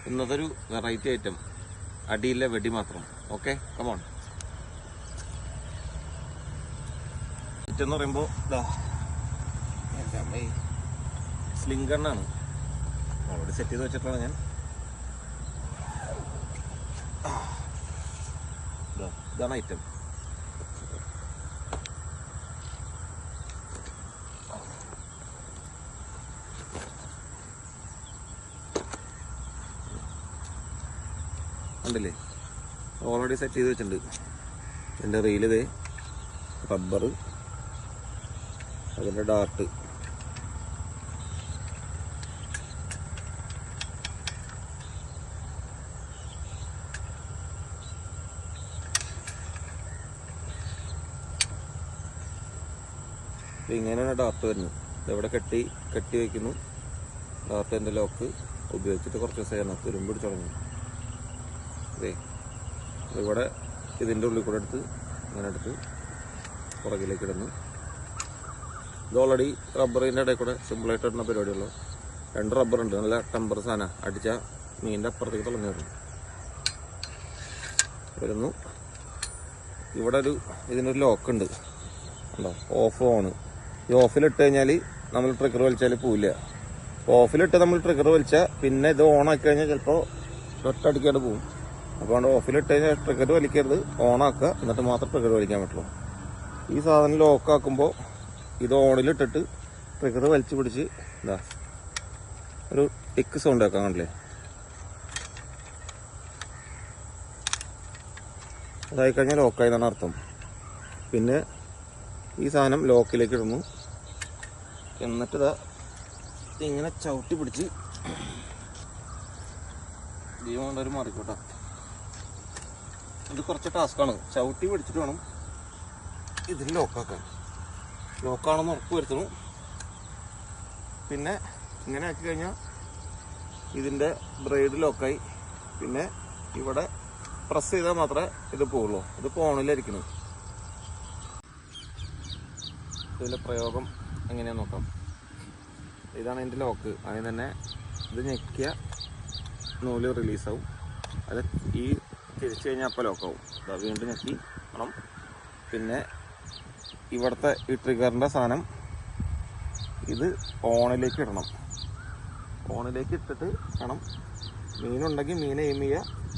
ഇന്നതൊരു variety item, അടിയിലെ വെടി മാത്രം. Okay, come on. എന്ന് പറയുമ്പോൾ സ്ലിംഗ് ഗണ്ണാണ് ഓൾറെഡി സെറ്റ് ചെയ്ത് വെച്ചിട്ടാണ് ഞാൻ. ഇതാണ് ഐറ്റം. ഉണ്ടല്ലേ, ഓൾറെഡി സെറ്റ് ചെയ്ത് വെച്ചിട്ടുണ്ട്. എൻ്റെ റീലിത് റബ്ബർ, അതിൻ്റെ ഡാർട്ട്. ഇങ്ങനെയാണ് ഡാർട്ട് വരുന്നത്. ഇതെവിടെ കെട്ടി വയ്ക്കുന്നു. ഡാർട്ടിൻ്റെ ലോക്ക് ഉപയോഗിച്ചിട്ട് കുറച്ച് ദിവസം തുരുമ്പ് പിടിച്ച് തുടങ്ങി. അതെ, ഇവിടെ ഇതിൻ്റെ ഉള്ളിൽ കൂടെ എടുത്ത് ഇങ്ങനെ എടുത്ത് പുറകിലേക്ക് ഇടുന്നു. ഇത് ഓൾറെഡി റബ്ബറിൻ്റെ ഇടയിൽ കൂടെ സിമ്പിളായിട്ട് ഇടുന്ന പരിപാടിയുള്ളൂ. 2 റബ്ബറുണ്ട്, നല്ല ടെമ്പർ സാധനം. അടിച്ച മീനിൻ്റെ അപ്പുറത്തേക്ക് തുളഞ്ഞു വരുന്നു. ഇവിടെ ഇതിനൊരു ലോക്കുണ്ട്, ഉണ്ടോ, ഓഫ് ഓൺ. ഈ ഓഫിലിട്ട് കഴിഞ്ഞാൽ നമ്മൾ ട്രിഗർ വലിച്ചാൽ പോവില്ല. ഓഫിലിട്ട് നമ്മൾ ട്രിഗർ വലിച്ചാൽ പിന്നെ ഇത് ഓണാക്കി കഴിഞ്ഞാൽ ചിലപ്പോൾ ഒറ്റടിക്കാണ്ട് പോവും. അപ്പോൾ ഓഫിലിട്ട് കഴിഞ്ഞാൽ ട്രിഗർ വലിക്കരുത്, ഓണാക്കുക, എന്നിട്ട് മാത്രം ട്രിഗർ വലിക്കാൻ പറ്റുള്ളൂ. ഈ സാധനം ലോക്കാക്കുമ്പോൾ ഇത് ഓണിലിട്ടിട്ട് ട്രിഗർ വലിച്ചു പിടിച്ച് എന്താ ഒരു ടിക്ക് സൗണ്ട് ആക്കാൻ കണ്ടില്ലേ. അതായിക്കഴിഞ്ഞാൽ ലോക്കായി എന്നാണ് അർത്ഥം. പിന്നെ ഈ സാധനം ലോക്കിലേക്ക് ഇടുന്നു. എന്നിട്ട് ഇങ്ങനെ ചവിട്ടി പിടിച്ച് ജീവൻ കൊണ്ടൊരു മാറിക്കോട്ടെ. ഇത് കുറച്ച് ടാസ്ക്കാണ്. ചവിട്ടി പിടിച്ചിട്ട് വേണം ഇതിൽ ലോക്കാക്കാൻ. ലോക്കാണെന്ന് ഉറപ്പ് വരുത്തണം. പിന്നെ ഇങ്ങനെ ആക്കി കഴിഞ്ഞാൽ ഇതിൻ്റെ ബ്രേഡ് ലോക്കായി. പിന്നെ ഇവിടെ പ്രസ് ചെയ്താൽ മാത്രമേ ഇത് പോവുള്ളൂ. ഇത് ഫോണിലിരിക്കണം. ഇതിൻ്റെ പ്രയോഗം എങ്ങനെയാന്ന് നോക്കാം. ഇതാണ് ഇതിൻ്റെ ലോക്ക്. അതിന് തന്നെ ഇത് ഞെക്കിയ നൂല് റിലീസാവും. അത് ഈ തിരിച്ചു കഴിഞ്ഞാൽ അപ്പോൾ ലോക്കാവും. വീണ്ടും ഞെക്കി വേണം. പിന്നെ ഇവിടുത്തെ ഈ ട്രിഗറിൻ്റെ സാധനം ഇത് ഓണിലേക്ക് ഇടണം. ഓണിലേക്ക് ഇട്ടിട്ട് വേണം. മീനുണ്ടെങ്കിൽ മീനെ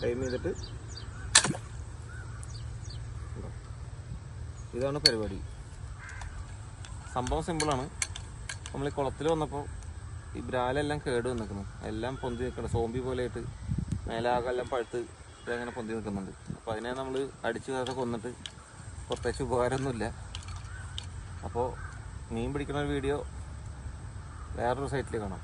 എയിം ചെയ്തിട്ട് ഇതാണ് പരിപാടി. സംഭവം സിമ്പിളാണ്. നമ്മൾ ഈ കുളത്തിൽ വന്നപ്പോൾ ഈ ബ്രാലെല്ലാം കേട് വന്നിരിക്കുന്നു. എല്ലാം പൊന്തി നിൽക്കണം, സോംബി പോലെയായിട്ട്. മേലാകെല്ലാം പഴുത്ത് ഇതങ്ങനെ പൊന്തി നിൽക്കുന്നുണ്ട്. അപ്പോൾ അതിനെ നമ്മൾ അടിച്ച് അതൊക്കെ കൊന്നിട്ട് പ്രത്യേകിച്ച് ഉപകാരമൊന്നുമില്ല. അപ്പോൾ മീൻ പിടിക്കുന്ന ഒരു വീഡിയോ വേറൊരു സൈറ്റിൽ കാണാം.